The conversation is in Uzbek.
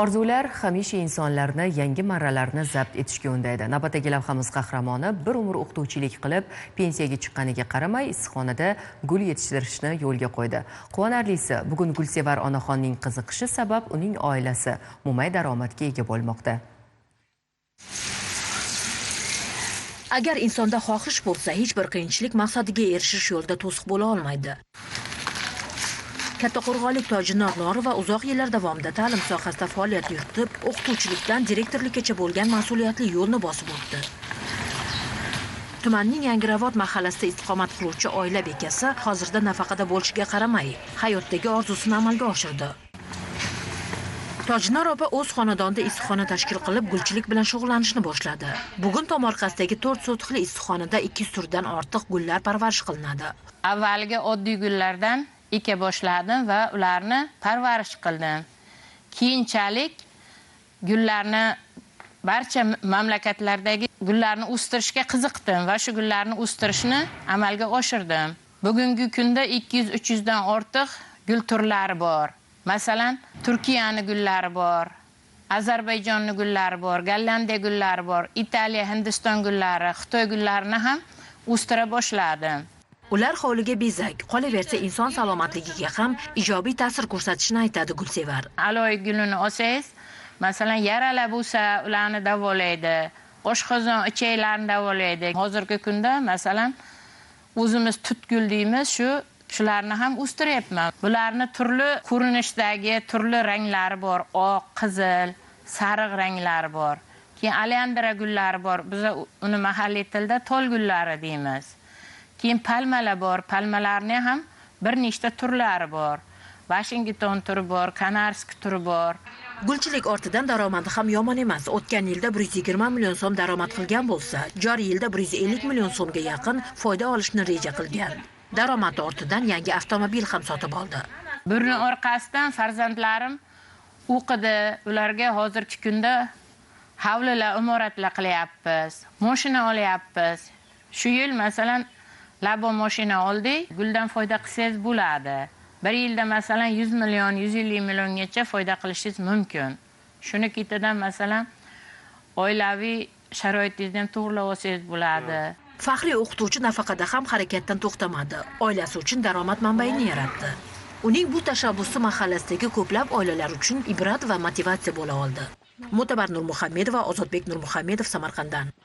Orzular hamisha insonlarni yangi marralarni zabt etishga undaydi. Navbatdagi lavhamiz qahramoni bir umr o'qituvchilik qilib, pensiyaga chiqqaniga qaramay, issiqxonada gul yetishtirishni yo'lga qo'ydi. Quvonarlisi, bugun Gulsevar onaxonning qiziqishi sabab uning oilasi mo'may daromadga ega bo'lmoqda. Agar insonda xohish bo'lsa, hech bir qiyinchilik maqsadiga erishish yo'lida to'siq bo'la olmaydi. Kattaqo'rg'onlik Tojinor Norova uzoq yillar davomida ta'lim sohasida faoliyat yuritib, o'qituvchilikdan direktorlikkacha bo'lgan mas'uliyatli yo'lni bosib o'tdi. Tumanning Yangiravot mahallasida istiqomat qiluvchi oila bekasi hozirda nafaqada bo'lishiga qaramay, hayotdagi orzusini amalga oshirdi. Tojinor opa o'z xonadonida issiqxona tashkil qilib, gulchilik bilan shug'ullanishni boshladi. Bugun tomorqasidagi 4 sotixli issiqxonada 200 turdan ortiq gullar parvarish qilinadi. Avvalgi oddiy gullardan eka boshladim va ularni parvarish qildim. Keyinchalik gullarni barcha mamlakatlardagi gullarni o'stirishga qiziqdim va shu gullarni o'stirishni amalga oshirdim. Bugungi kunda 200-300 dan ortiq gul turlari bor. Masalan, Turkiyani gullari bor, Ozarbayjonni gullari bor, Gollandiya gullari bor, Italiya, Hindiston gullari, Xitoy gullarini ham o'stira boshladim. Ular hovliga bezak, qolaversa inson salomatligiga ham ijobiy ta'sir ko'rsatishini aytadi Gulsevar. Aloy gulini olsangiz, masalan, yaralar bo'lsa, ularni davolaydi, oshqozon ichaklarni davolaydi. Hozirgi kunda, masalan, o'zimiz tutgul deymiz, shularni ham o'stiryapman. Bularni turli ko'rinishdagi, turli ranglari bor, oq, qizil, sariq ranglari bor. Keyin oleandra gullari bor. Biz uni mahalliy tilda tol gullari deymiz. Keyin palmalar bor, palmalarning ham bir nechta turlari bor. Washington turi bor, Kanarskiy turi bor. Gulchilik ortidan daromadi ham yomon emas. O'tgan yilda 120 million so'm daromad qilgan bo'lsa, joriy yilda 150 million so'mga yaqin foyda olishni reja qilgan. Daromad ortidan yangi avtomobil ham sotib oldi. Burni orqasidan farzandlarim o'qidi. Ularga hozirgi kunda hovlilar, imoratlar qilyapmiz, mashina olyapmiz. Shu yil masalan Labo mashina oldik, guldan foyda qilsangiz bo'ladi. Bir yilda masalan 100 million, 150 milliongacha foyda qilishingiz mumkin. Shuni ketidan masalan oilaviy sharoitingizni ham to'g'rilab olsangiz bo'ladi. Faxriy o'qituvchi nafaqada ham harakatdan to'xtamadi. Oilasi uchun daromad manbaini yaratdi. Uning bu tashabbusi mahallasidagi ko'plab oilalar uchun ibrat va motivatsiya bo'la oldi. Mo'tabar Nurmuhammedova, Ozodbek Nurmuhammedov, Samarqanddan.